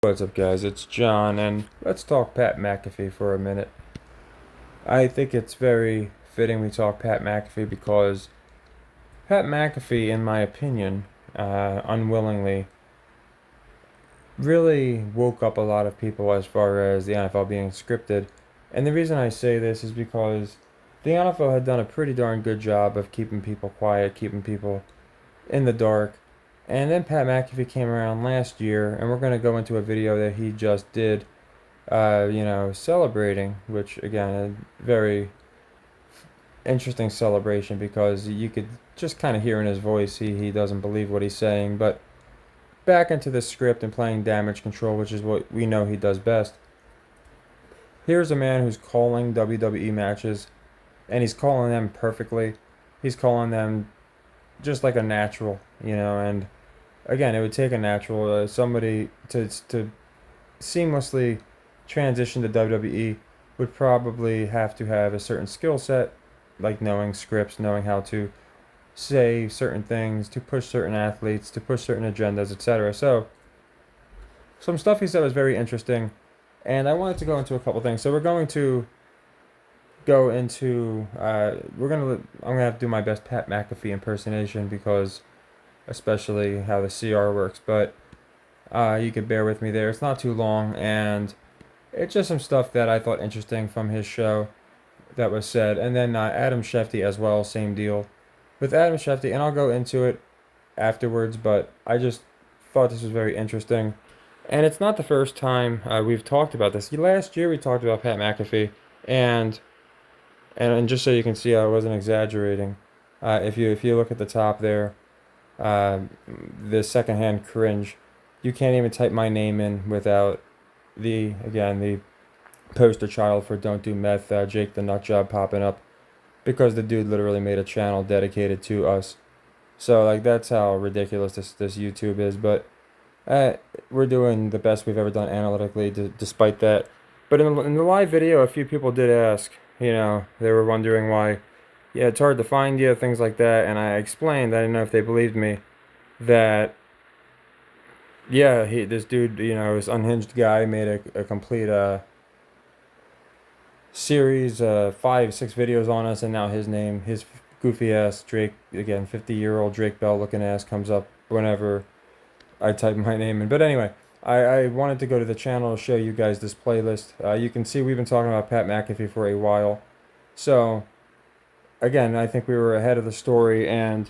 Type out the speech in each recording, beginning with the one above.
What's up, guys? It's John, and let's talk Pat McAfee for a minute. I think it's very fitting we talk Pat McAfee because Pat McAfee, in my opinion, unwillingly, really woke up a lot of people as far as the NFL being scripted. And the reason I say this is because the NFL had done a pretty darn good job of keeping people quiet, keeping people in the dark. And then Pat McAfee came around last year, and we're going to go into a video that he just did celebrating, which again, a very interesting celebration because you could just kind of hear in his voice he doesn't believe what he's saying. But back into the script and playing damage control, which is what we know he does best. Here's a man who's calling WWE matches, and he's calling them perfectly. He's calling them just like a natural, and again, it would take a natural, somebody to seamlessly transition to WWE would probably have to have a certain skill set, like knowing scripts, knowing how to say certain things, to push certain athletes, to push certain agendas, etc. So, some stuff he said was very interesting, and I wanted to go into a couple things. So we're going to go into I'm gonna have to do my best Pat McAfee impersonation because especially how the CR works, but you could bear with me there. It's not too long, and it's just some stuff that I thought interesting from his show that was said. And then Adam Schefter as well, same deal with Adam Schefter, and I'll go into it afterwards, but I just thought this was very interesting. And it's not the first time we've talked about this. Last year we talked about Pat McAfee, and just so you can see I wasn't exaggerating, if you look at the top there, the secondhand cringe, you can't even type my name in without the poster child for Don't Do Meth, Jake the Nutjob popping up, because the dude literally made a channel dedicated to us. So like that's how ridiculous this YouTube is. But we're doing the best we've ever done analytically, despite that. But in the live video, a few people did ask. They were wondering why. Yeah, it's hard to find you, things like that. And I explained, I didn't know if they believed me, that yeah, this dude, this unhinged guy made a complete series, 5, 6 videos on us, and now his goofy ass Drake, again, 50-year-old Drake Bell looking ass comes up whenever I type my name in. But anyway, I wanted to go to the channel to show you guys this playlist. You can see we've been talking about Pat McAfee for a while. So, again, I think we were ahead of the story, and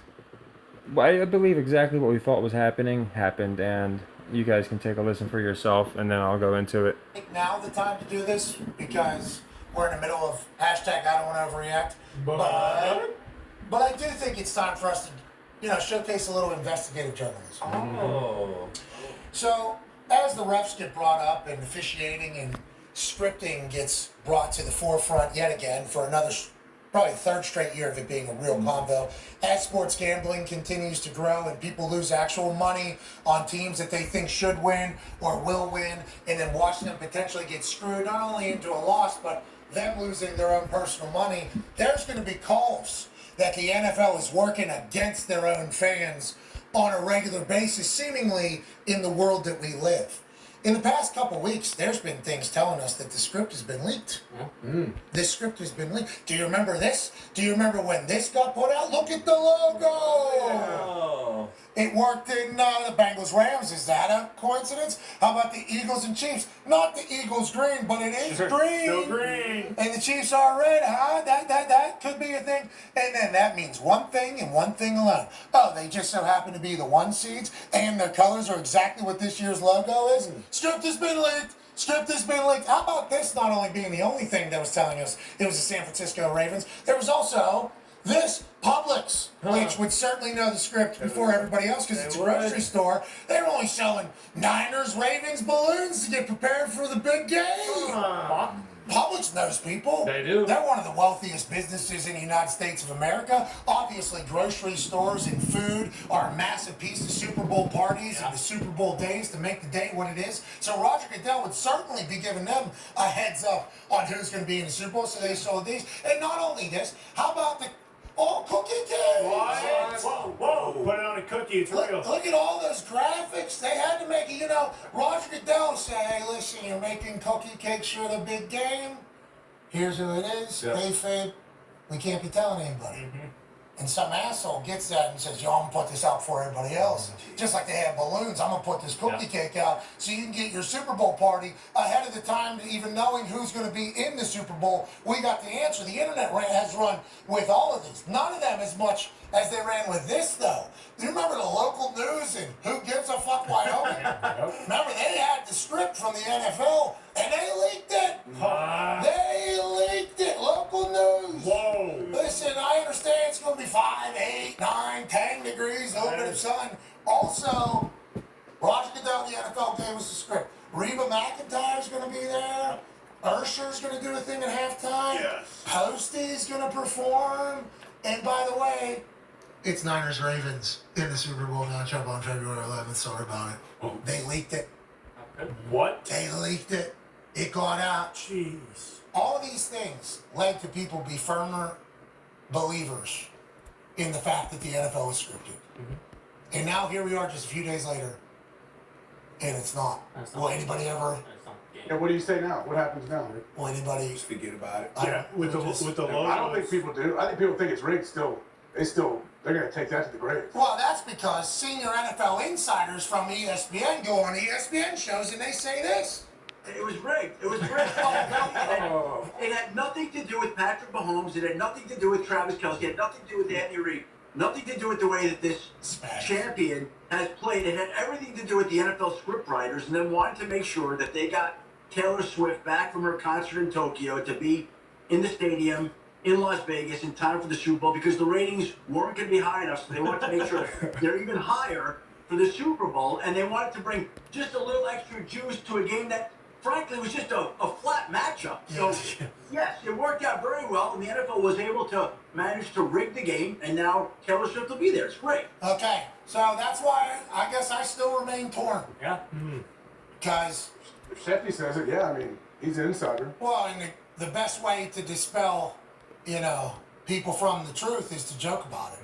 I believe exactly what we thought was happened, and you guys can take a listen for yourself, and then I'll go into it. Now the time to do this because we're in the middle of hashtag I don't want to overreact. But I do think it's time for us to, showcase a little investigative journalism. Oh. So as the refs get brought up and officiating and scripting gets brought to the forefront yet again for another probably third straight year of it being a real convo. As sports gambling continues to grow and people lose actual money on teams that they think should win or will win, and then watching them potentially get screwed not only into a loss, but them losing their own personal money, there's going to be calls that the NFL is working against their own fans on a regular basis, seemingly in the world that we live. In the past couple weeks, there's been things telling us that the script has been leaked. This script has been leaked. Do you remember this? Do you remember when this got put out? Look at the logo! Oh. It worked in the Bengals-Rams. Is that a coincidence? How about the Eagles and Chiefs? Not the Eagles green, but it is green. Still green. And the Chiefs are red. That could be a thing. And then that means one thing and one thing alone. Oh, they just so happen to be the 1 seeds, and their colors are exactly what this year's logo is. Script has been leaked. Script has been leaked. How about this not only being the only thing that was telling us it was the San Francisco Ravens, there was also this Publix, which would certainly know the script before everybody else because it's a grocery store. They were only selling Niners, Ravens balloons to get prepared for the big game. Publix knows people. They do. They're one of the wealthiest businesses in the United States of America. Obviously, grocery stores and food are a massive piece of Super Bowl parties and the Super Bowl days to make the day what it is. So Roger Goodell would certainly be giving them a heads up on who's going to be in the Super Bowl, so they sold these. And not only this, how about the Oh, cookie cakes! What? Whoa. Put it on a cookie. It's real. Look at all those graphics. They had to make it, Roger Goodell say, hey, listen, you're making cookie cakes for the big game. Here's who it is. Yeah. Kayfabe. We can't be telling anybody. And some asshole gets that and says, yo, I'm gonna put this out for everybody else. Just like they have balloons, I'm gonna put this cookie cake out so you can get your Super Bowl party ahead of the time, even knowing who's gonna be in the Super Bowl. We got the answer. The internet has run with all of these. None of them as much as they ran with this, though. Do you remember the local news and Who Gives a Fuck Wyoming? Remember, they had the script from the NFL and they leaked it. They leaked it. Local news. Whoa. Listen, I understand it's going to be 5, 8, 9, 10 degrees, a little bit of sun. Also, Roger Goodell, the NFL, gave us the script. Reba McEntire's going to be there. Ursher's going to do a thing at halftime. Yes. Posty's going to perform. And by the way, it's Niners-Ravens in the Super Bowl matchup on February 11th. Sorry about it. They leaked it. What? They leaked it. It got out. Jeez. All of these things led to people be firmer believers in the fact that the NFL is scripted. And now here we are just a few days later, and it's not. Will anybody ever? And what do you say now? What happens now? Will anybody? Just forget about it. Yeah, with the logos. I don't think people do. I think people think it's rigged still. They're going to take that to the grave. Well, that's because senior NFL insiders from ESPN go on ESPN shows and they say this. It was rigged. It was rigged. It had nothing to do with Patrick Mahomes. It had nothing to do with Travis Kelce. It had nothing to do with Andy Reid. Nothing to do with the way that this champion has played. It had everything to do with the NFL scriptwriters and then wanted to make sure that they got Taylor Swift back from her concert in Tokyo to be in the stadium in Las Vegas in time for the Super Bowl because the ratings weren't going to be high enough, so they wanted to make sure they're even higher for the Super Bowl, and they wanted to bring just a little extra juice to a game that, frankly, was just a flat matchup. So, yes, it worked out very well, and the NFL was able to manage to rig the game, and now Taylor Swift will be there. It's great. Okay, so that's why I guess I still remain torn. Yeah. Because, If Shefty says it, yeah, I mean, he's an insider. well, and the best way to dispel, people from the truth is to joke about it.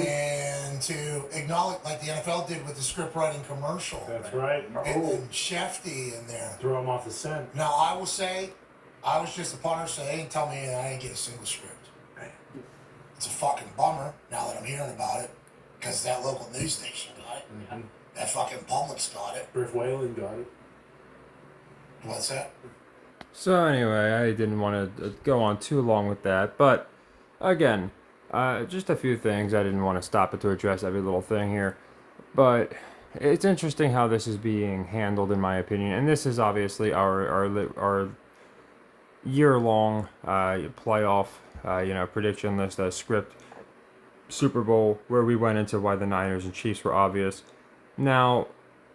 And to acknowledge, like the NFL did with the script writing commercial. That's right. And then Shefty in there. Throw him off the scent. Now, I will say, I was just a punter, so they didn't tell me I didn't get a single script. It's a fucking bummer now that I'm hearing about it, because that local news station got it. That fucking Publix got it. Griff Whalen got it. What's that? So anyway, I didn't want to go on too long with that, but again, just a few things. I didn't want to stop it to address every little thing here, but it's interesting how this is being handled, in my opinion. And this is obviously our year-long playoff, prediction list, script Super Bowl, where we went into why the Niners and Chiefs were obvious. Now,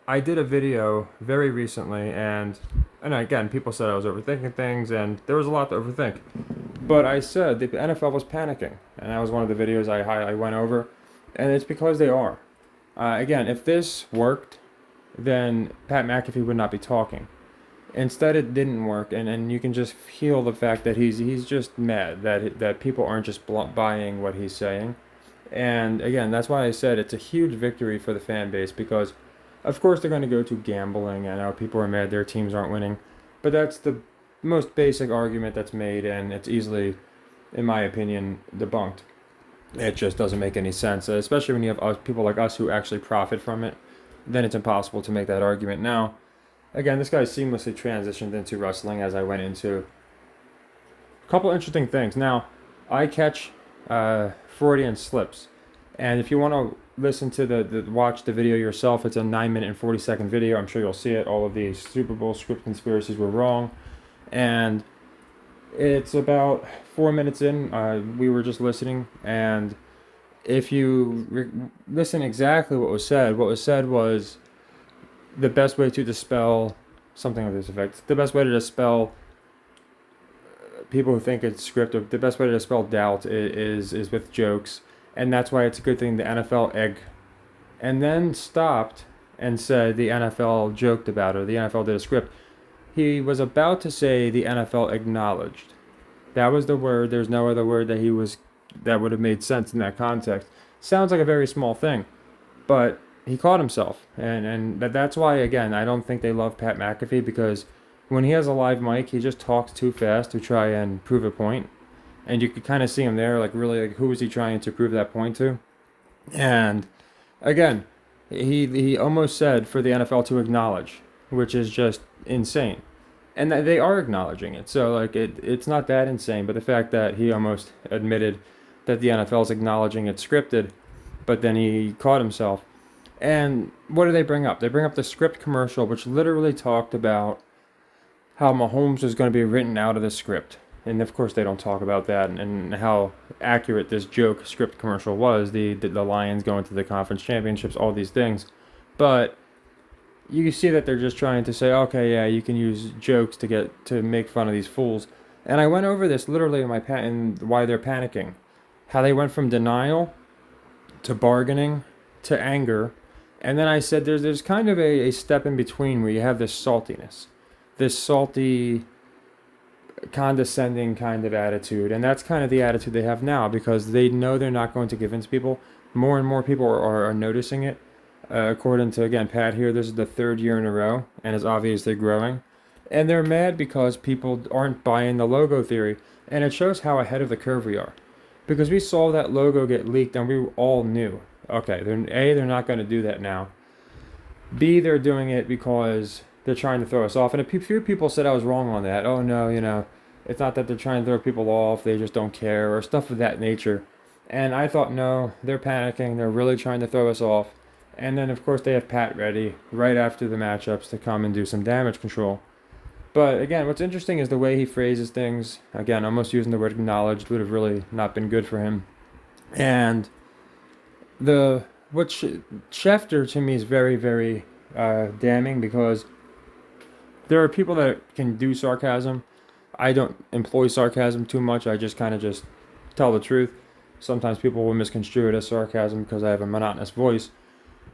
I did a video very recently, and again, people said I was overthinking things, and there was a lot to overthink. But I said the NFL was panicking, and that was one of the videos I went over, and it's because they are. Again, if this worked, then Pat McAfee would not be talking. Instead, it didn't work, and you can just feel the fact that he's just mad that people aren't just buying what he's saying. And again, that's why I said it's a huge victory for the fan base, because of course they're going to go to gambling. I know people are mad their teams aren't winning, but that's the most basic argument that's made, and it's easily, in my opinion, debunked. It just doesn't make any sense, especially when you have people like us who actually profit from it. Then it's impossible to make that argument. Now, again, this guy seamlessly transitioned into wrestling as I went into a couple interesting things. Now, I catch Freudian slips, and if you want to listen to watch the video yourself, it's a 9-minute and 40-second video. I'm sure you'll see it. All of these Super Bowl script conspiracies were wrong, and it's about 4 minutes in. We were just listening, and if you listen exactly what was said was the best way to dispel something of this effect. The best way to dispel people who think it's scripted. The best way to dispel doubt is with jokes. And that's why it's a good thing the NFL egged, and then stopped and said the NFL joked about it, or the NFL did a script. He was about to say the NFL acknowledged. That was the word. There's no other word that he was that would have made sense in that context. Sounds like a very small thing, but he caught himself, and that's why, again, I don't think they love Pat McAfee, because when he has a live mic, he just talks too fast to try and prove a point, and you could kind of see him there, like really, like, who is he trying to prove that point to? And again, he almost said for the NFL to acknowledge, which is just insane, and they are acknowledging it. So like it's not that insane, but the fact that he almost admitted that the NFL is acknowledging it's scripted, but then he caught himself. And what do they bring up? They bring up the script commercial, which literally talked about how Mahomes was going to be written out of the script. And of course, they don't talk about that and how accurate this joke script commercial was. The Lions going to the conference championships, all these things. But you see that they're just trying to say, okay, yeah, you can use jokes to make fun of these fools. And I went over this literally in my and why they're panicking. How they went from denial to bargaining to anger. And then I said there's kind of a step in between where you have this saltiness, this salty, condescending kind of attitude. And that's kind of the attitude they have now, because they know they're not going to convince people. More and more people are noticing it. According to, again, Pat here, this is the third year in a row, and it's obviously growing. And they're mad because people aren't buying the logo theory. And it shows how ahead of the curve we are. Because we saw that logo get leaked, and we all knew. Okay, they're not going to do that now. B, they're doing it because they're trying to throw us off. And a few people said I was wrong on that. Oh, no, it's not that they're trying to throw people off. They just don't care, or stuff of that nature. And I thought, no, they're panicking. They're really trying to throw us off. And then, of course, they have Pat ready right after the matchups to come and do some damage control. But again, what's interesting is the way he phrases things. Again, almost using the word acknowledged would have really not been good for him. And Schefter to me is very, very damning, because there are people that can do sarcasm. I don't employ sarcasm too much. I just kind of just tell the truth. Sometimes people will misconstrue it as sarcasm because I have a monotonous voice.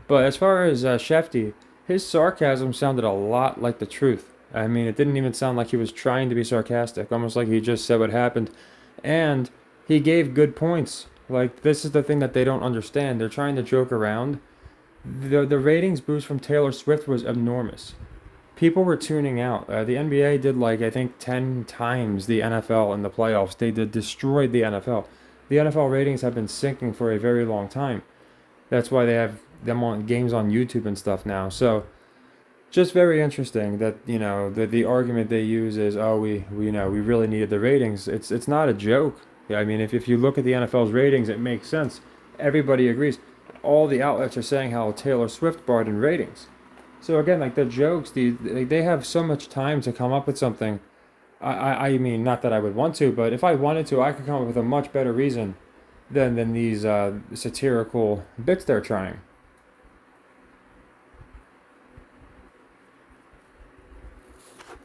But as far as Shefty, his sarcasm sounded a lot like the truth. I mean, it didn't even sound like he was trying to be sarcastic, almost like he just said what happened. And he gave good points. Like, this is the thing that they don't understand. They're trying to joke around. The ratings boost from Taylor Swift was enormous. People were tuning out. The NBA did, like, I think 10 times the NFL in the playoffs. They destroyed the NFL. The NFL ratings have been sinking for a very long time. That's why they have them on games on YouTube and stuff now. So, just very interesting that, the argument they use is, oh, we really needed the ratings. It's not a joke. I mean, if you look at the NFL's ratings, it makes sense. Everybody agrees. All the outlets are saying how Taylor Swift brought in ratings. So again, like the jokes, they have so much time to come up with something. I mean, not that I would want to, but if I wanted to, I could come up with a much better reason than these satirical bits they're trying.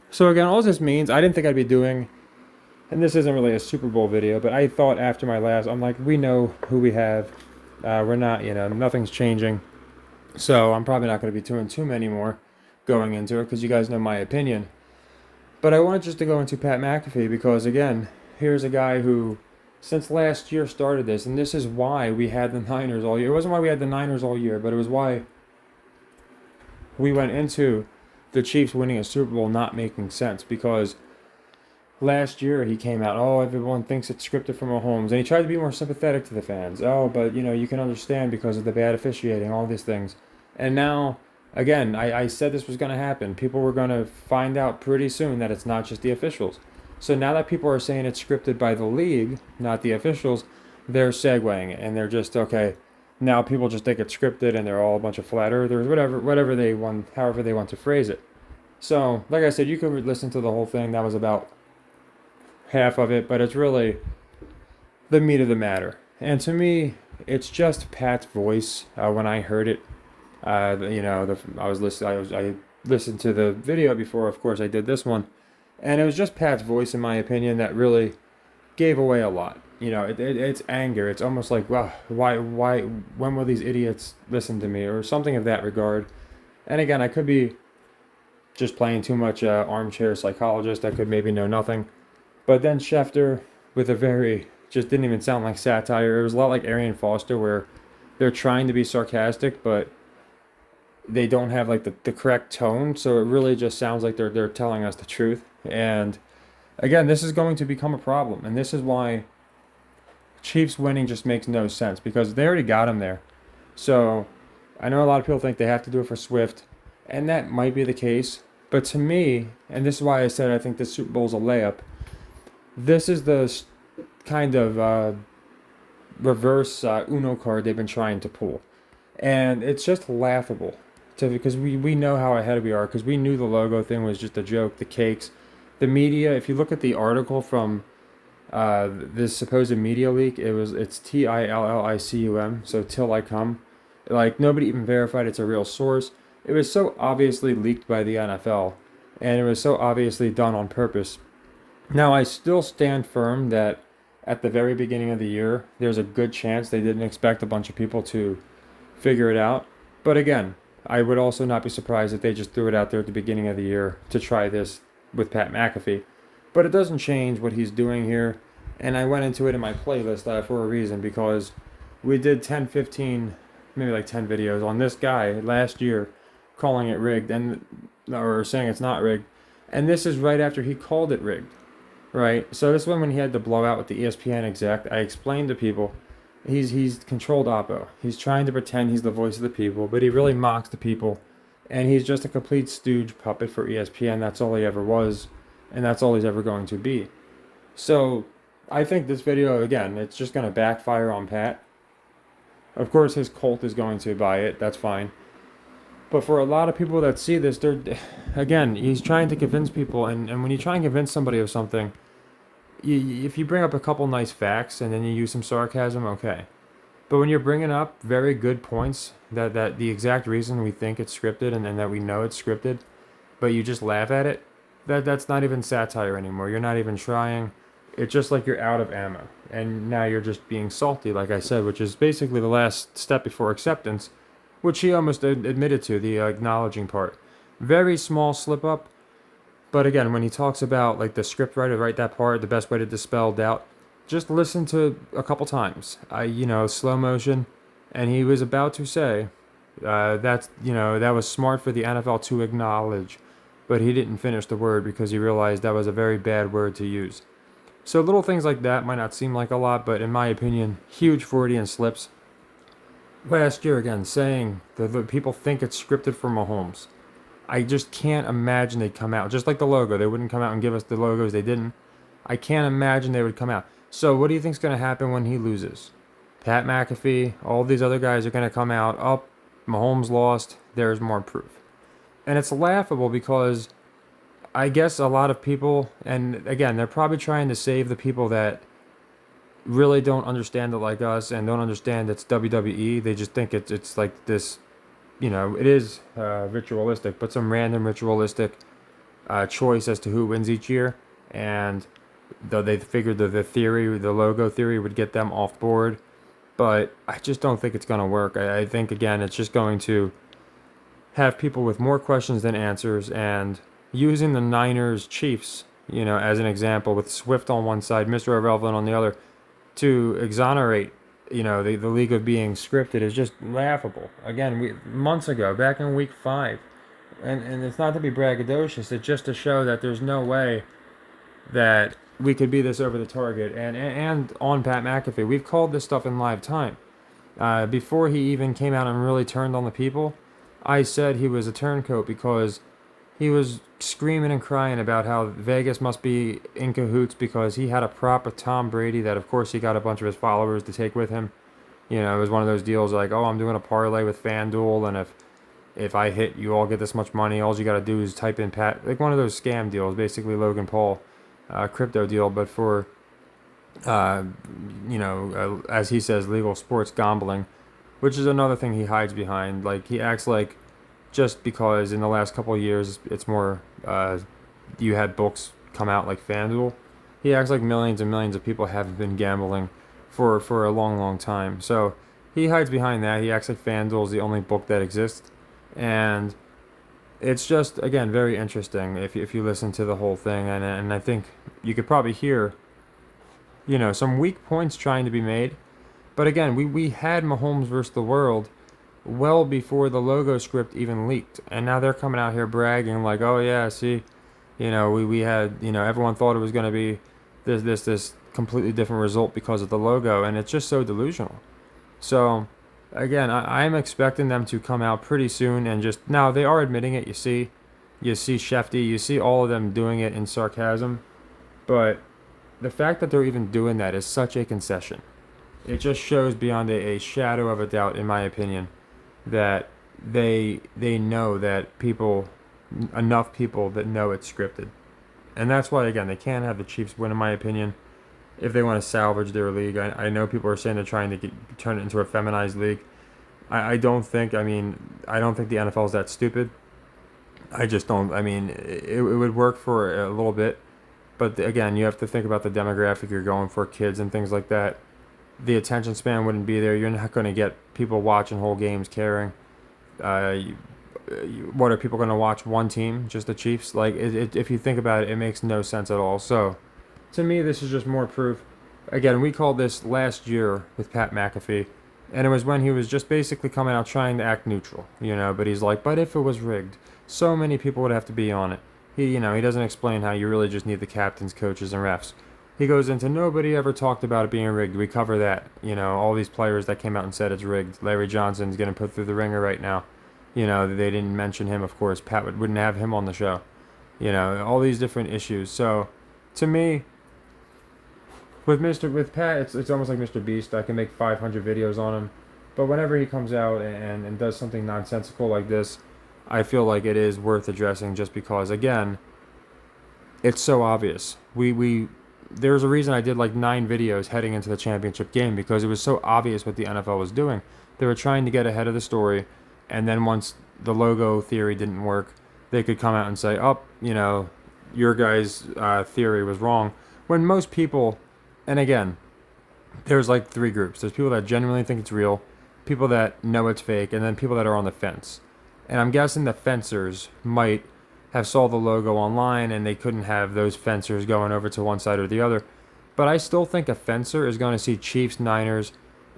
So again, all this means, I didn't think I'd be doing, and this isn't really a Super Bowl video, but I thought after my last, I'm like, we know who we have. We're not, nothing's changing. So I'm probably not going to be doing too many more going into it, because you guys know my opinion. But I wanted just to go into Pat McAfee, because again, here's a guy who, since last year, started this, and this is why we had the Niners all year. It wasn't why we had the Niners all year, but it was why we went into the Chiefs winning a Super Bowl not making sense, because last year he came out, oh, everyone thinks it's scripted from Mahomes, and he tried to be more sympathetic to the fans. Oh, but you can understand because of the bad officiating, all these things. And now, again, I said this was going to happen. People were going to find out pretty soon that it's not just the officials. So now that people are saying it's scripted by the league, not the officials, they're segueing it, and they're just, okay, now people just think it's scripted and they're all a bunch of flat earthers, whatever they want, however they want to phrase it. So, like I said, you could listen to the whole thing. That was about half of it, but it's really the meat of the matter. And to me, it's just Pat's voice. When I heard it, I listened to the video before. Of course, I did this one, and it was just Pat's voice, in my opinion, that really gave away a lot. It's anger. It's almost like, well, why, when will these idiots listen to me, or something of that regard. And again, I could be just playing too much armchair psychologist. I could maybe know nothing. But then Schefter, with a very just didn't even sound like satire. It was a lot like Arian Foster, where they're trying to be sarcastic, but they don't have like the correct tone. So it really just sounds like they're telling us the truth. And again, this is going to become a problem, and this is why Chiefs winning just makes no sense because they already got him there. So I know a lot of people think they have to do it for Swift, and that might be the case. But to me, and this is why I said I think the Super Bowl is a layup, this is the kind of reverse Uno card they've been trying to pull. And it's just laughable because we know how ahead we are because we knew the logo thing was just a joke, the cakes. The media, if you look at the article from this supposed media leak, it's TILLICUM, so till I come. Like, nobody even verified it's a real source. It was so obviously leaked by the NFL, and it was so obviously done on purpose. Now, I still stand firm that at the very beginning of the year, there's a good chance they didn't expect a bunch of people to figure it out. But again, I would also not be surprised if they just threw it out there at the beginning of the year to try this with Pat McAfee. But it doesn't change what he's doing here. And I went into it in my playlist for a reason because we did 10, 15, maybe like 10 videos on this guy last year calling it rigged or saying it's not rigged. And this is right after he called it rigged, right? So this one when he had the blowout with the ESPN exec, I explained to people he's controlled oppo. He's trying to pretend he's the voice of the people, but he really mocks the people. And he's just a complete stooge puppet for ESPN. That's all he ever was, and that's all he's ever going to be. So I think this video, again, it's just going to backfire on Pat. Of course, his cult is going to buy it. That's fine. But for a lot of people that see this, again, he's trying to convince people. And when you try and convince somebody of something, if you bring up a couple nice facts and then you use some sarcasm, okay. But when you're bringing up very good points, that the exact reason we think it's scripted and that we know it's scripted, but you just laugh at it, that's not even satire anymore. You're not even trying. It's just like you're out of ammo. And now you're just being salty, like I said, which is basically the last step before acceptance, which he almost admitted to, the acknowledging part. Very small slip up. But again, when he talks about like the script writer, write that part, the best way to dispel doubt, just listen to a couple times. Slow motion. And he was about to say, that was smart for the NFL to acknowledge. But he didn't finish the word because he realized that was a very bad word to use. So little things like that might not seem like a lot, but in my opinion, huge Freudian slips. Last year, again, saying that the people think it's scripted for Mahomes. I just can't imagine they'd come out. Just like the logo. They wouldn't come out and give us the logos. They didn't. I can't imagine they would come out. So what do you think's going to happen when he loses? Pat McAfee, all these other guys are going to come out. Oh, Mahomes lost. There's more proof. And it's laughable because I guess a lot of people, and again, they're probably trying to save the people that really don't understand it like us and don't understand it's WWE. They just think it's like this, it is ritualistic, but some random ritualistic choice as to who wins each year. And though they figured that the logo theory would get them off board, but I just don't think it's going to work. I think, again, it's just going to have people with more questions than answers, and using the Niners Chiefs, as an example, with Swift on one side, Mr. Irrelevant on the other, to exonerate, the league of being scripted is just laughable. Again, months ago, back in week 5, and it's not to be braggadocious, it's just to show that there's no way that we could be this over the target. And on Pat McAfee, we've called this stuff in live time. Before he even came out and really turned on the people, I said he was a turncoat because he was screaming and crying about how Vegas must be in cahoots because he had a prop with Tom Brady that, of course, he got a bunch of his followers to take with him. It was one of those deals like, oh, I'm doing a parlay with FanDuel, and if I hit, you all get this much money. All you got to do is type in Pat, like one of those scam deals, basically Logan Paul crypto deal, but for, as he says, legal sports gambling, which is another thing he hides behind. Like, he acts like just because in the last couple of years it's more, you had books come out like FanDuel, he acts like millions and millions of people haven't been gambling for a long, long time. So he hides behind that. He acts like FanDuel is the only book that exists. And it's just, again, very interesting if you listen to the whole thing. And I think you could probably hear some weak points trying to be made. But again, we had Mahomes versus the world well before the logo script even leaked. And now they're coming out here bragging like, oh yeah, see, we had, everyone thought it was going to be this completely different result because of the logo. And it's just so delusional. So again, I'm expecting them to come out pretty soon and just, now they are admitting it. You see Shefty, you see all of them doing it in sarcasm. But the fact that they're even doing that is such a concession. It just shows beyond a shadow of a doubt, in my opinion, that they know that enough people that know it's scripted. And that's why, again, they can't have the Chiefs win, in my opinion, if they want to salvage their league. I know people are saying they're trying to turn it into a feminized league. I don't think the NFL is that stupid. I just don't. I mean, it would work for a little bit. But again, you have to think about the demographic you're going for, kids and things like that. The attention span wouldn't be there. You're not going to get people watching whole games caring. What are people going to watch? One team, just the Chiefs? Like, if you think about it, it makes no sense at all. So, to me, this is just more proof. Again, we called this last year with Pat McAfee, and it was when he was just basically coming out trying to act neutral, but he's like, but if it was rigged, so many people would have to be on it. He doesn't explain how you really just need the captains, coaches, and refs. He goes into nobody ever talked about it being rigged. We cover that. All these players that came out and said it's rigged. Larry Johnson's getting put through the ringer right now. They didn't mention him, of course. Pat wouldn't have him on the show. All these different issues. So, to me, with Pat, it's almost like Mr. Beast. I can make 500 videos on him, but whenever he comes out and does something nonsensical like this, I feel like it is worth addressing just because, again, it's so obvious. There's a reason I did like 9 videos heading into the championship game because it was so obvious what the NFL was doing. They were trying to get ahead of the story, and then once the logo theory didn't work, they could come out and say, oh, your guys' theory was wrong. When most people, and again, there's like 3 groups. There's people that genuinely think it's real, people that know it's fake, and then people that are on the fence. And I'm guessing the fencers might have saw the logo online and they couldn't have those fencers going over to one side or the other. But I still think a fencer is going to see Chiefs, Niners,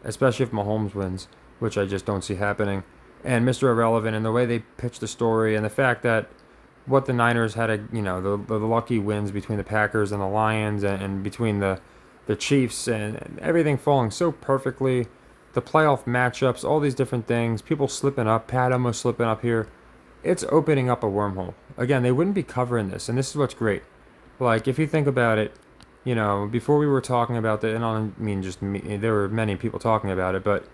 especially if Mahomes wins, which I just don't see happening. And Mr. Irrelevant and the way they pitched the story and the fact that what the Niners had, the lucky wins between the Packers and the Lions and between the Chiefs and everything falling so perfectly. The playoff matchups, all these different things, people slipping up, Pat almost slipping up here. It's opening up a wormhole. Again, they wouldn't be covering this, and this is what's great. Like, if you think about it, before we were talking about the, and I mean just me, there were many people talking about it, but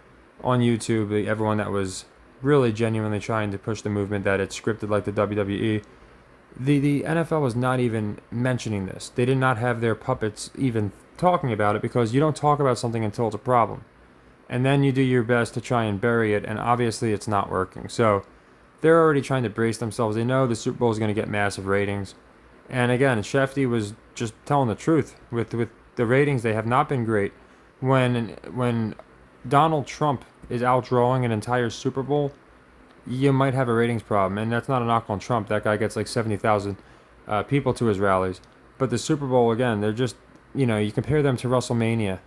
on YouTube, everyone that was really genuinely trying to push the movement that it's scripted like the WWE, the NFL was not even mentioning this. They did not have their puppets even talking about it because you don't talk about something until it's a problem. And then you do your best to try and bury it, and obviously it's not working. So they're already trying to brace themselves. They know the Super Bowl is going to get massive ratings. And again, Shefty was just telling the truth. With the ratings, they have not been great. When Donald Trump is outdrawing an entire Super Bowl, you might have a ratings problem. And that's not a knock on Trump. That guy gets like 70,000 people to his rallies. But the Super Bowl, again, they're just, you compare them to WrestleMania,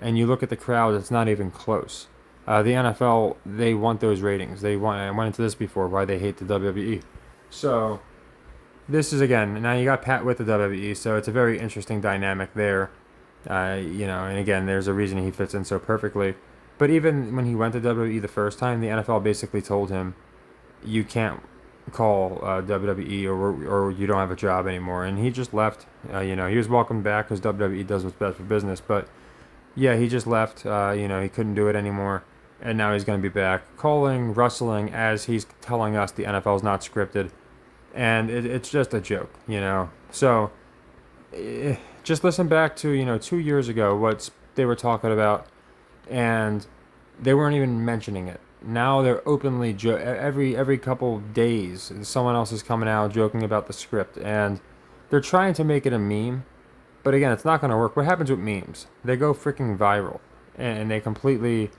and you look at the crowd, it's not even close. The NFL, they want those ratings. I went into this before, why they hate the WWE. So, this is, again, now you got Pat with the WWE, so it's a very interesting dynamic there. And again, there's a reason he fits in so perfectly. But even when he went to WWE the first time, the NFL basically told him, you can't call WWE or you don't have a job anymore. And he just left. He was welcomed back because WWE does what's best for business, but yeah, he just left. He couldn't do it anymore, and now he's going to be back calling wrestling as he's telling us the NFL is not scripted, and it's just a joke, So, just listen back to 2 years ago what they were talking about, and they weren't even mentioning it. Now they're openly every couple days, someone else is coming out joking about the script, and they're trying to make it a meme. But again, it's not going to work. What happens with memes? They go freaking viral. And they completely...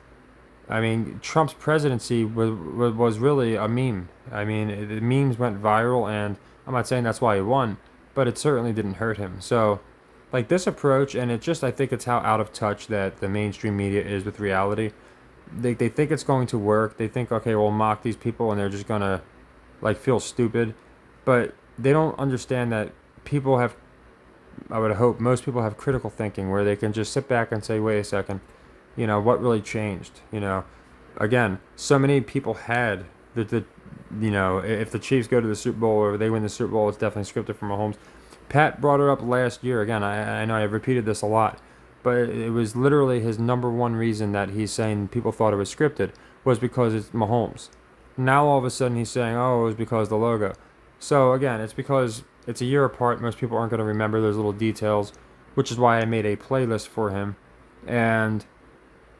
I mean, Trump's presidency was really a meme. I mean, the memes went viral, and I'm not saying that's why he won, but it certainly didn't hurt him. So, Like this approach, and I think it's how out of touch that the mainstream media is with reality. They think it's going to work. They think, okay, we'll mock these people and they're just gonna like feel stupid, but they don't understand that people have. I would hope most people have critical thinking where they can just sit back and say, wait a second, what really changed? Again, so many people had if the Chiefs go to the Super Bowl or they win the Super Bowl, it's definitely scripted from Mahomes. Pat brought it up last year. Again, I know I've repeated this a lot, but it was literally his number one reason that he's saying people thought it was scripted was because it's Mahomes. Now all of a sudden he's saying, oh, it was because of the logo. So again, it's because it's a year apart. Most people aren't going to remember those little details, which is why I made a playlist for him. And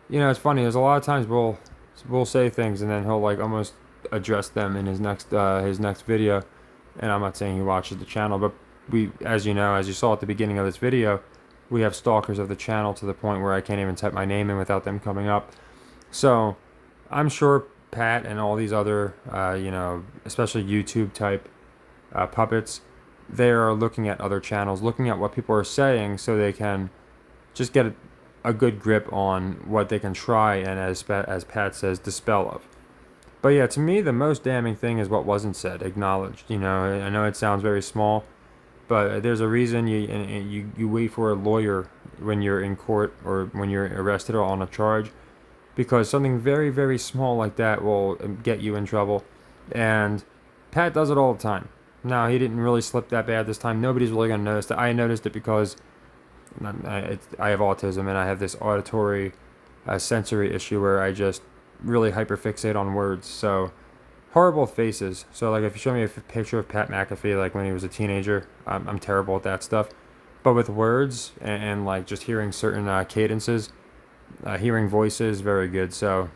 it's funny. There's a lot of times we'll say things and then he'll like almost address them in his next video. And I'm not saying he watches the channel, but as you saw at the beginning of this video, we have stalkers of the channel to the point where I can't even type my name in without them coming up. So I'm sure Pat and all these other, especially YouTube type puppets, they are looking at other channels, looking at what people are saying so they can just get a good grip on what they can try and, as Pat says, dispel of. But yeah, to me, the most damning thing is what wasn't said, acknowledged. I know it sounds very small, but there's a reason you wait for a lawyer when you're in court or when you're arrested or on a charge, because something very, very small like that will get you in trouble. And Pat does it all the time. Now, he didn't really slip that bad this time. Nobody's really going to notice that. I noticed it because I have autism and I have this auditory sensory issue where I just really hyperfixate on words. So, horrible faces. So, like, if you show me a picture of Pat McAfee, like, when he was a teenager, I'm terrible at that stuff. But with words and like, just hearing certain cadences, hearing voices, very good. So,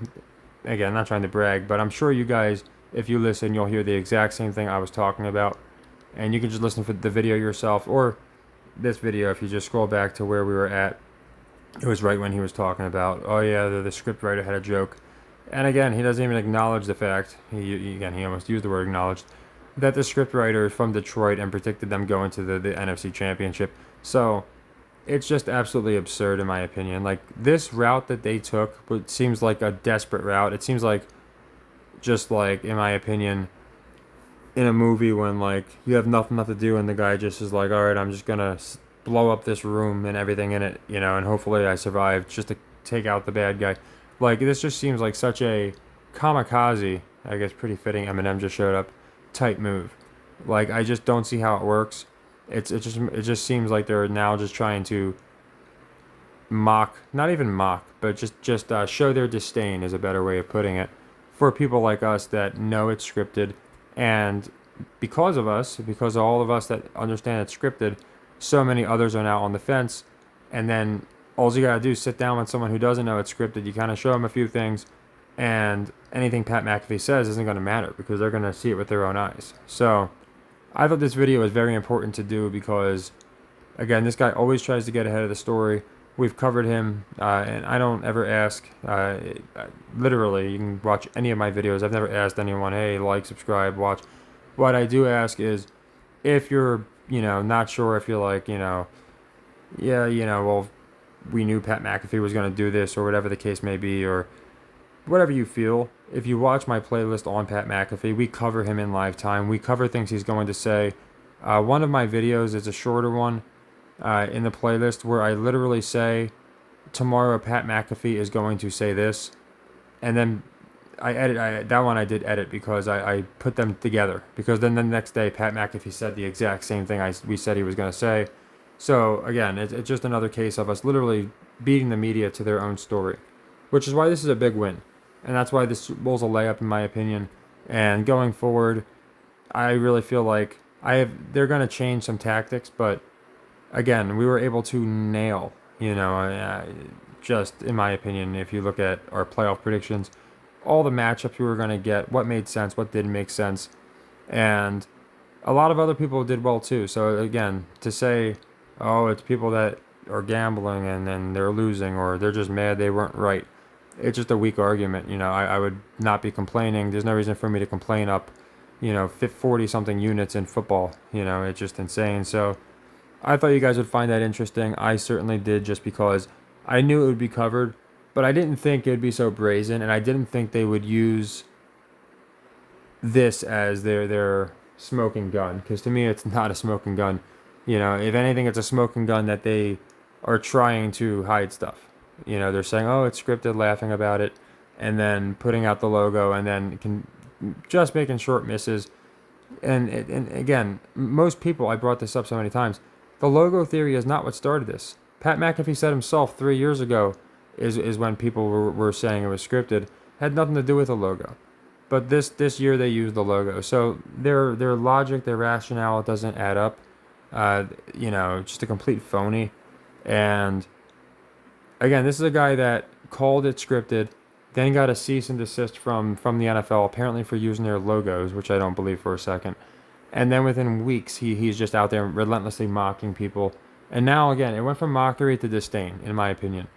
again, I'm not trying to brag, but I'm sure you guys, if you listen, you'll hear the exact same thing I was talking about. And you can just listen for the video yourself, or this video, if you just scroll back to where we were at, it was right when he was talking about, oh yeah, the script writer had a joke. And again, he doesn't even acknowledge the fact, he almost used the word acknowledged, that the script writer is from Detroit and predicted them going to the NFC Championship. So, it's just absolutely absurd in my opinion. Like, this route that they took, it seems like a desperate route. It seems like, just like, in my opinion, in a movie when, like, you have nothing left to do and the guy just is like, alright, I'm just gonna blow up this room and everything in it, and hopefully I survive just to take out the bad guy. Like, this just seems like such a kamikaze, I guess pretty fitting, Eminem just showed up, type move. Like, I just don't see how it works. It just seems like they're now just trying to mock, not even mock, but just show their disdain is a better way of putting it, for people like us that know it's scripted. And because of all of us that understand it's scripted, so many others are now on the fence. And then all you gotta do is sit down with someone who doesn't know it's scripted. You kind of show them a few things, and anything Pat McAfee says isn't going to matter because they're going to see it with their own eyes. So I thought this video was very important to do because, again, this guy always tries to get ahead of the story. We've covered him, and I don't ever ask, literally, you can watch any of my videos. I've never asked anyone, hey, like, subscribe, watch. What I do ask is, if you're, not sure, if you're like, yeah, well, we knew Pat McAfee was going to do this, or whatever the case may be, or whatever you feel. If you watch my playlist on Pat McAfee, we cover him in live time. We cover things he's going to say. One of my videos is a shorter one in the playlist where I literally say, tomorrow Pat McAfee is going to say this. And then that one I did edit because I put them together. Because then the next day, Pat McAfee said the exact same thing we said he was going to say. So, again, it's just another case of us literally beating the media to their own story. Which is why this is a big win. And that's why this Super Bowl's a layup, in my opinion. And going forward, I really feel like they're going to change some tactics. But, again, we were able to nail, just in my opinion, if you look at our playoff predictions, all the matchups we were going to get, what made sense, what didn't make sense. And a lot of other people did well, too. So, again, to say, oh, it's people that are gambling and then they're losing or they're just mad they weren't right. It's just a weak argument. I would not be complaining. There's no reason for me to complain up, 40 something units in football. It's just insane. So I thought you guys would find that interesting. I certainly did, just because I knew it would be covered, but I didn't think it would be so brazen, and I didn't think they would use this as their smoking gun, because to me it's not a smoking gun. You know, if anything, it's a smoking gun that they are trying to hide stuff. You know, they're saying, "Oh, it's scripted," laughing about it, and then putting out the logo, and then just making short misses. And again, most people, I brought this up so many times, the logo theory is not what started this. Pat McAfee said himself 3 years ago is when people were saying it was scripted. Had nothing to do with the logo. But this year they used the logo. So their logic, their rationale, it doesn't add up. You know, just a complete phony. And again, this is a guy that called it scripted, then got a cease and desist from the NFL, apparently for using their logos, which I don't believe for a second. And then within weeks, he's just out there relentlessly mocking people. And now again, it went from mockery to disdain, in my opinion.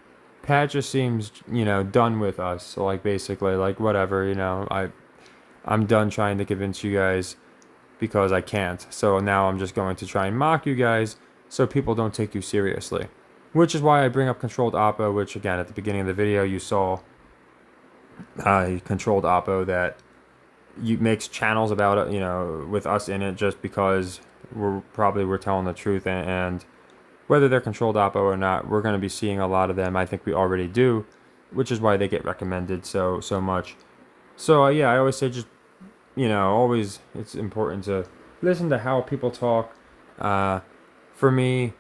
Pat just seems, you know, done with us. So like basically, like whatever, you know, I'm done trying to convince you guys because I can't. So now I'm just going to try and mock you guys so people don't take you seriously. Which is why I bring up controlled oppo, which again at the beginning of the video you saw controlled oppo that you makes channels about it, you know, with us in it, just because we're telling the truth, and whether they're controlled oppo or not, we're going to be seeing a lot of them. I think we already do, which is why they get recommended so much. So yeah, I always say, just, you know, always it's important to listen to how people talk. For me,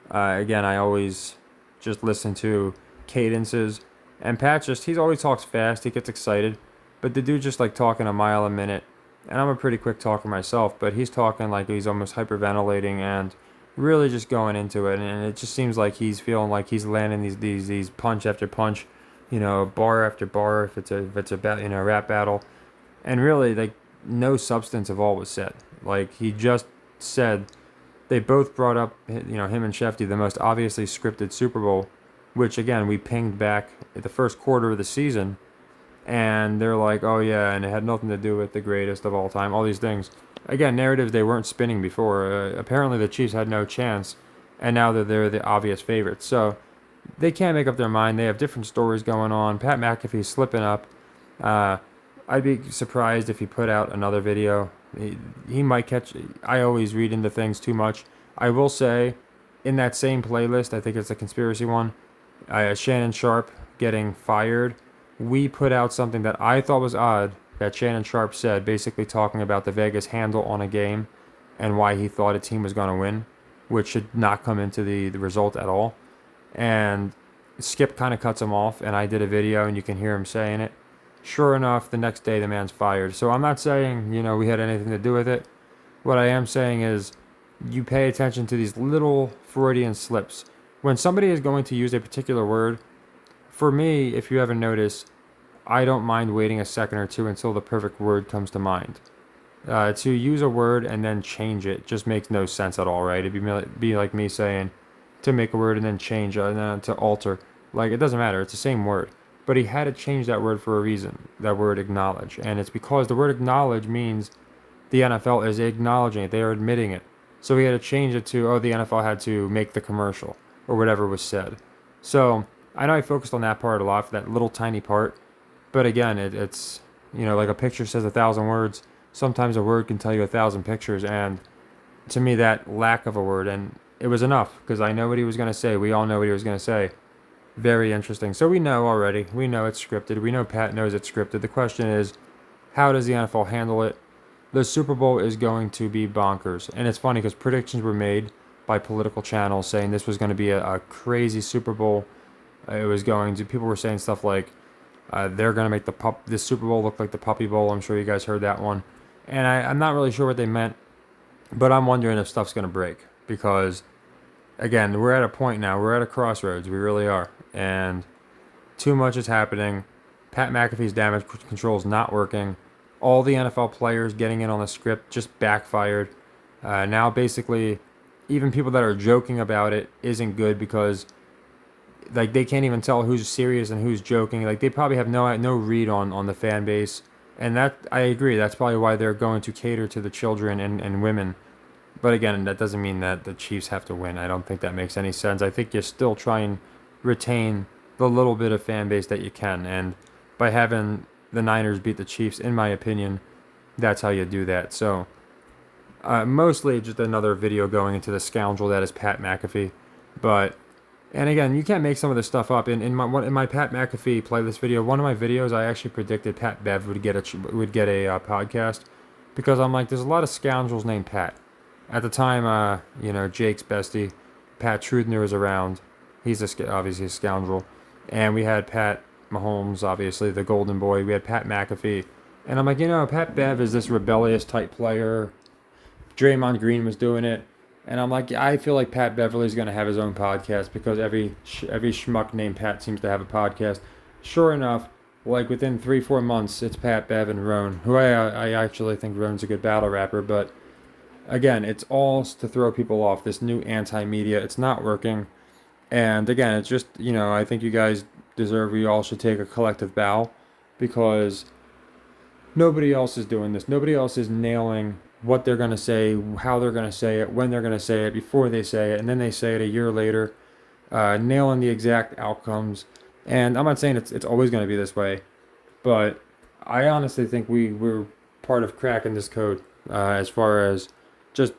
again, I always just listen to cadences. And Pat he always talks fast. He gets excited, but the dude just like talking a mile a minute. And I'm a pretty quick talker myself, but he's talking like he's almost hyperventilating and really just going into it. And it just seems like he's feeling like he's landing these punch after punch, you know, bar after bar. If it's a you know, rap battle, and really like no substance of all was said. Like he just said, they both brought up, you know, him and Shefty, the most obviously scripted Super Bowl, which again we pinged back at the first quarter of the season, and they're like, oh yeah, and it had nothing to do with the greatest of all time. All these things, again, narratives they weren't spinning before. Apparently the Chiefs had no chance, and now they're the obvious favorites. So they can't make up their mind. They have different stories going on. Pat McAfee's slipping up. I'd be surprised if he put out another video. He might catch. I always read into things too much. I will say, in that same playlist, I think it's a conspiracy one, Shannon Sharp getting fired, we put out something that I thought was odd that Shannon Sharp said, basically talking about the Vegas handle on a game and why he thought a team was going to win, which should not come into the result at all. And Skip kind of cuts him off, and I did a video, and you can hear him saying it. Sure enough, the next day the man's fired. So I'm not saying, you know, we had anything to do with it. What I am saying is you pay attention to these little Freudian slips. When somebody is going to use a particular word, for me, if you haven't noticed, I don't mind waiting a second or two until the perfect word comes to mind. To use a word and then change it just makes no sense at all, right? It'd be like me saying to make a word and then change and then to alter. Like, it doesn't matter. It's the same word. But he had to change that word for a reason, that word acknowledge. And it's because the word acknowledge means the NFL is acknowledging it. They are admitting it. So he had to change it to, oh, the NFL had to make the commercial or whatever was said. So I know I focused on that part a lot, for that little tiny part. But again, it's, you know, like a picture says 1,000 words. Sometimes a word can tell you 1,000 pictures. And to me, that lack of a word, and it was enough, because I know what he was going to say. We all know what he was going to say. Very interesting. So we know already. We know it's scripted. We know Pat knows it's scripted. The question is, how does the NFL handle it? The Super Bowl is going to be bonkers. And it's funny because predictions were made by political channels saying this was going to be a crazy Super Bowl. People were saying stuff like, they're going to make this Super Bowl look like the Puppy Bowl. I'm sure you guys heard that one. And I'm not really sure what they meant, but I'm wondering if stuff's going to break. Because, again, we're at a point now. We're at a crossroads. We really are. And too much is happening. Pat McAfee's damage control is not working. All the NFL players getting in on the script just backfired. Now, basically, even people that are joking about it isn't good, because like they can't even tell who's serious and who's joking. Like they probably have no read on the fan base. And that, I agree, that's probably why they're going to cater to the children and women. But again, that doesn't mean that the Chiefs have to win. I don't think that makes any sense. I think you still try and retain the little bit of fan base that you can. And by having the Niners beat the Chiefs, in my opinion, that's how you do that. So, mostly just another video going into the scoundrel that is Pat McAfee. But, and again, you can't make some of this stuff up. In my Pat McAfee playlist video, one of my videos, I actually predicted Pat Bev would get a podcast, because I'm like, there's a lot of scoundrels named Pat. At the time, Jake's bestie, Pat Trudner, was around. He's obviously a scoundrel. And we had Pat Mahomes, obviously, the golden boy. We had Pat McAfee. And I'm like, Pat Bev is this rebellious type player. Draymond Green was doing it. And I'm like, I feel like Pat Beverly's going to have his own podcast, because every schmuck named Pat seems to have a podcast. Sure enough, like within 3-4 months, it's Pat Bev and Roan, who I actually think Roan's a good battle rapper, but again, it's all to throw people off. This new anti-media, it's not working. And again, it's just, I think you guys we all should take a collective bow, because nobody else is doing this. Nobody else is nailing what they're going to say, how they're going to say it, when they're going to say it, before they say it, and then they say it a year later, nailing the exact outcomes. And I'm not saying it's always going to be this way, but I honestly think we're part of cracking this code, as far as just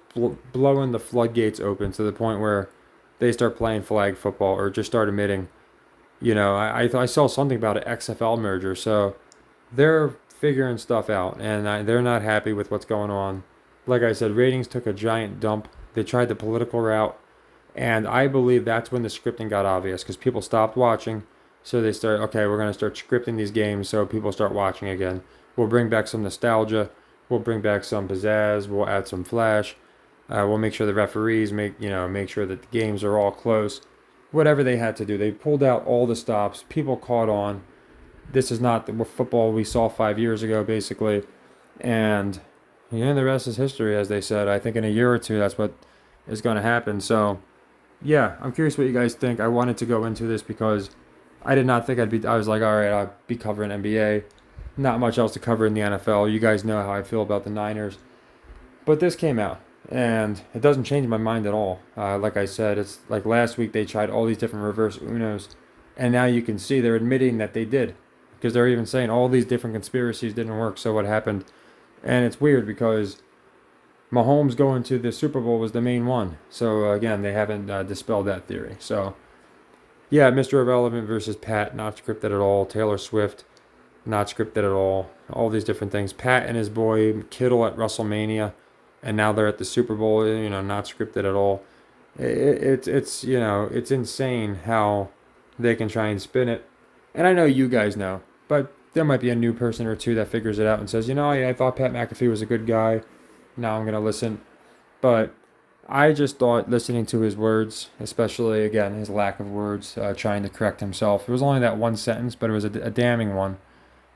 blowing the floodgates open to the point where they start playing flag football, or just start admitting, I saw something about an XFL merger, so they're figuring stuff out, and they're not happy with what's going on. Like I said, ratings took a giant dump. They tried the political route, and I believe that's when the scripting got obvious, because people stopped watching, so they started, okay, we're going to start scripting these games so people start watching again. We'll bring back some nostalgia. We'll bring back some pizzazz. We'll add some flash. We'll make sure the referees make sure that the games are all close. Whatever they had to do, they pulled out all the stops. People caught on. This is not the football we saw 5 years ago, basically. And the rest is history, as they said. I think in a year or two, that's what is going to happen. So, yeah, I'm curious what you guys think. I wanted to go into this because I did not think I was like, all right, I'll be covering NBA. Not much else to cover in the NFL. You guys know how I feel about the Niners. But this came out, and it doesn't change my mind at all. Like I said, it's like last week they tried all these different reverse Unos, and now you can see they're admitting that they did, because they're even saying all these different conspiracies didn't work, so what happened? And it's weird because Mahomes going to the Super Bowl was the main one. So again, they haven't dispelled that theory. So yeah, Mr. Irrelevant versus Pat, not scripted at all. Taylor Swift, not scripted at all. All these different things. Pat and his boy Kittle at WrestleMania, and now they're at the Super Bowl. Not scripted at all. It's insane how they can try and spin it. And I know you guys know, but there might be a new person or two that figures it out and says, I thought Pat McAfee was a good guy. Now I'm going to listen. But I just thought listening to his words, especially, again, his lack of words, trying to correct himself. It was only that one sentence, but it was a damning one.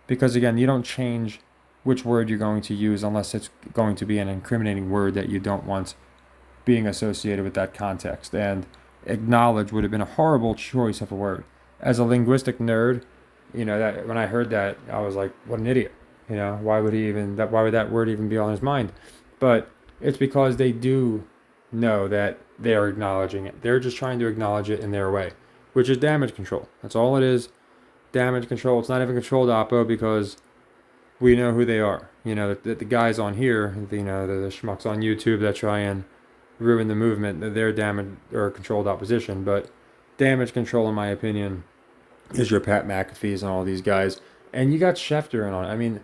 Because, again, you don't change which word you're going to use unless it's going to be an incriminating word that you don't want being associated with that context. And acknowledge would have been a horrible choice of a word. As a linguistic nerd, that when I heard that, I was like, what an idiot. Why would that word even be on his mind? But it's because they do know that they are acknowledging it. They're just trying to acknowledge it in their way, which is damage control. That's all it is. Damage control. It's not even controlled oppo, because we know who they are. The guys on here, the schmucks on YouTube that try and ruin the movement, they're damage or controlled opposition. But damage control, in my opinion, is your Pat McAfees and all these guys. And you got Schefter in on it. I mean,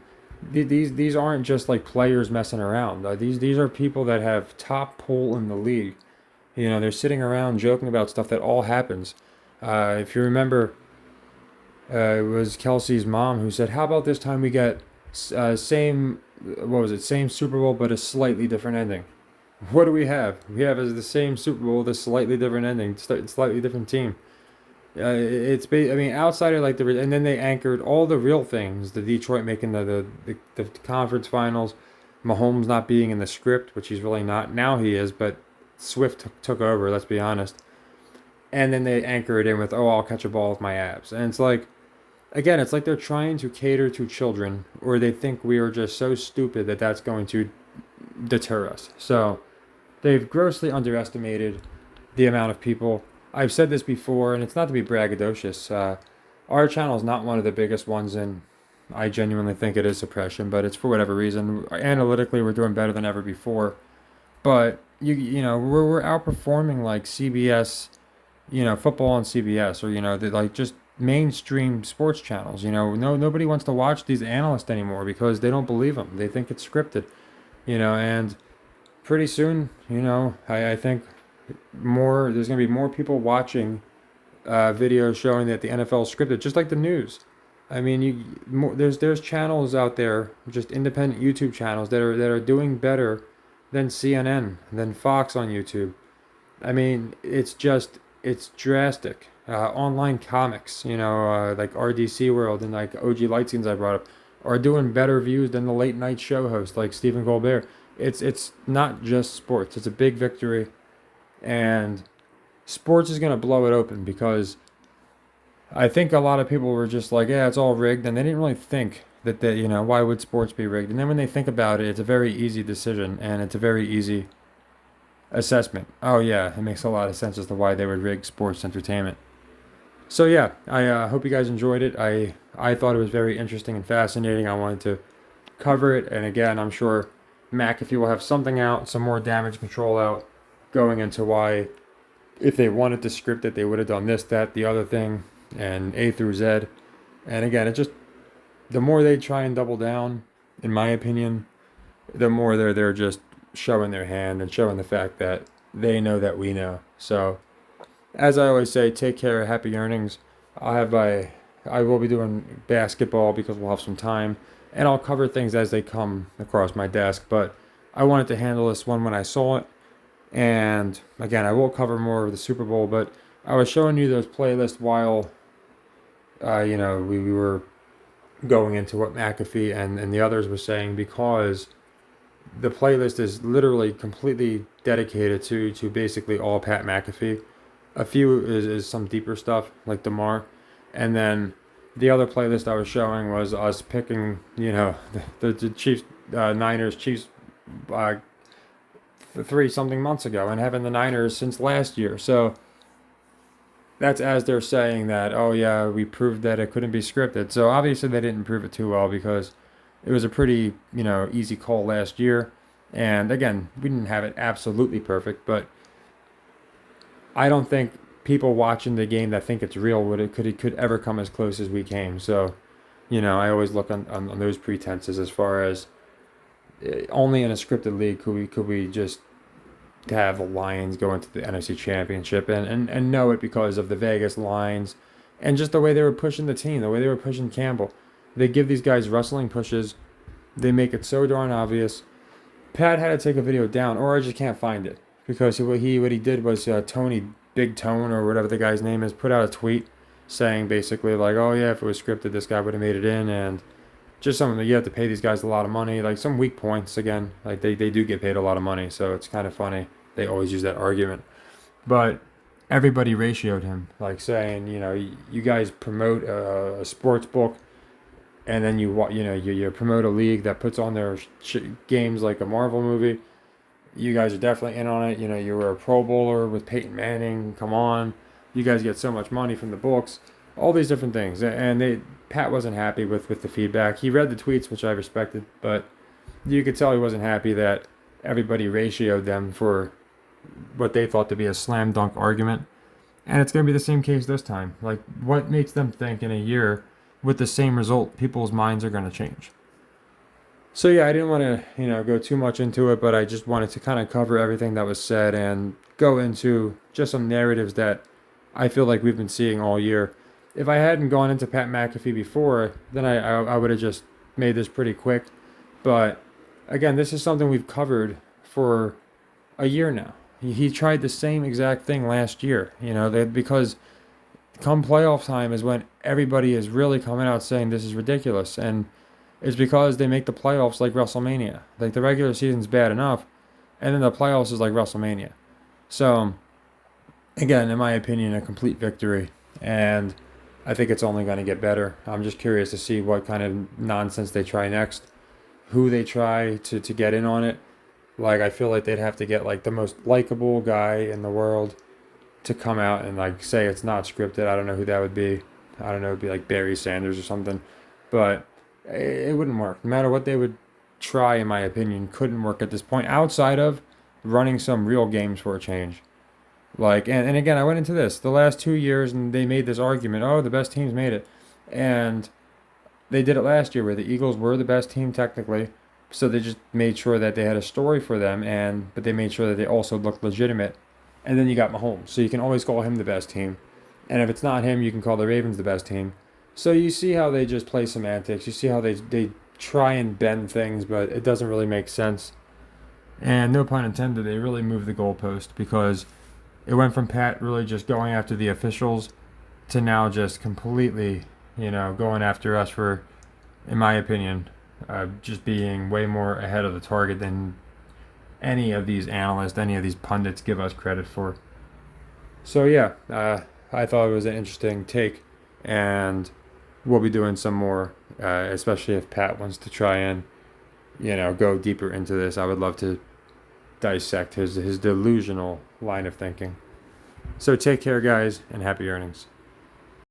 these aren't just like players messing around. These are people that have top pull in the league. They're sitting around joking about stuff that all happens. If you remember, it was Kelsey's mom who said, how about this time we get same Super Bowl but a slightly different ending? What do we have? We have the same Super Bowl with a slightly different ending, slightly different team. Outside of and then they anchored all the real things, the Detroit making the conference finals, Mahomes not being in the script, which he's really not. Now he is, but Swift took over, let's be honest. And then they anchor it in with, I'll catch a ball with my abs. And it's like, again, it's like they're trying to cater to children, or they think we are just so stupid that that's going to deter us. So they've grossly underestimated the amount of people. I've said this before, and it's not to be braggadocious. Our channel is not one of the biggest ones, and I genuinely think it is suppression, but it's for whatever reason. Analytically, we're doing better than ever before. But you know we're outperforming like CBS, football on CBS, or like just mainstream sports channels. Nobody wants to watch these analysts anymore because they don't believe them. They think it's scripted. And pretty soon, I think there's going to be more people watching videos showing that the NFL is scripted, just like the news. I mean, there's channels out there, just independent YouTube channels that are doing better than CNN, than Fox on YouTube. I mean, it's drastic. Online comics, like RDC World and like OG Light Scenes I brought up, are doing better views than the late night show host like Stephen Colbert. It's not just sports. It's a big victory, and sports is gonna blow it open because I think a lot of people were just like, yeah, it's all rigged, and they didn't really think that why would sports be rigged? And then when they think about it, it's a very easy decision, and it's a very easy assessment. Oh yeah, it makes a lot of sense as to why they would rig sports entertainment. So yeah, I hope you guys enjoyed it. I thought it was very interesting and fascinating. I wanted to cover it, and again, I'm sure McAfee will have something out, some more damage control out, going into why, if they wanted to script it, they would have done this, that, the other thing, and A through Z. And again, the more they try and double down, in my opinion, the more they're just showing their hand and showing the fact that they know that we know. So, as I always say, take care, happy earnings. I will be doing basketball because we'll have some time, and I'll cover things as they come across my desk. But I wanted to handle this one when I saw it, and again, I will cover more of the Super Bowl. But I was showing you those playlists while, we were going into what McAfee and the others were saying, because the playlist is literally completely dedicated to basically all Pat McAfee. A few is some deeper stuff like DeMar, and then the other playlist I was showing was us picking, the Chiefs, Niners, Chiefs, 3-something months ago, and having the Niners since last year. So that's as they're saying that, oh yeah, we proved that it couldn't be scripted. So obviously they didn't prove it too well, because it was a pretty, easy call last year. And again, we didn't have it absolutely perfect, but I don't think people watching the game that think it's real could ever come as close as we came. So, I always look on those pretenses as far as only in a scripted league could we just have the Lions go into the NFC Championship and know it because of the Vegas lines and just the way they were pushing the team, the way they were pushing Campbell. They give these guys wrestling pushes. They make it so darn obvious. Pat had to take a video down, or I just can't find it, because what he did was Tony Big Tone, or whatever the guy's name is, put out a tweet saying basically like, oh yeah, if it was scripted, this guy would have made it in, and just something that you have to pay these guys a lot of money, like some weak points. Again, like they do get paid a lot of money, so it's kind of funny. They always use that argument, but everybody ratioed him, like saying, you guys promote a sports book, and then you promote a league that puts on their games like a Marvel movie. You guys are definitely in on it. You were a Pro Bowler with Peyton Manning. Come on, you guys get so much money from the books. All these different things, and Pat wasn't happy with the feedback. He read the tweets, which I respected, but you could tell he wasn't happy that everybody ratioed them for what they thought to be a slam dunk argument. And it's going to be the same case this time. Like, what makes them think in a year with the same result, people's minds are going to change? So yeah, I didn't want to, go too much into it, but I just wanted to kind of cover everything that was said and go into just some narratives that I feel like we've been seeing all year. If I hadn't gone into Pat McAfee before, then I would have just made this pretty quick. But again, this is something we've covered for a year now. He tried the same exact thing last year, because come playoff time is when everybody is really coming out saying this is ridiculous. And it's because they make the playoffs like WrestleMania. Like, the regular season's bad enough, and then the playoffs is like WrestleMania. So, again, in my opinion, a complete victory. And I think it's only going to get better. I'm just curious to see what kind of nonsense they try next, who they try to get in on it. Like, I feel like they'd have to get like the most likable guy in the world to come out and like say it's not scripted. I don't know who that would be. I don't know, it'd be like Barry Sanders or something. But it wouldn't work. No matter what they would try, in my opinion, couldn't work at this point outside of running some real games for a change. Like, and again, I went into this the last 2 years and they made this argument, oh, the best teams made it. And they did it last year where the Eagles were the best team technically. So they just made sure that they had a story for them, but they made sure that they also looked legitimate. And then you got Mahomes, so you can always call him the best team. And if it's not him, you can call the Ravens the best team. So you see how they just play semantics. You see how they try and bend things, but it doesn't really make sense. And no pun intended, they really moved the goalpost because it went from Pat really just going after the officials to now just completely, going after us for, in my opinion, just being way more ahead of the target than any of these analysts, any of these pundits give us credit for. So yeah, I thought it was an interesting take, and we'll be doing some more, especially if Pat wants to try and, go deeper into this. I would love to dissect his delusional line of thinking. So take care, guys, and happy earnings.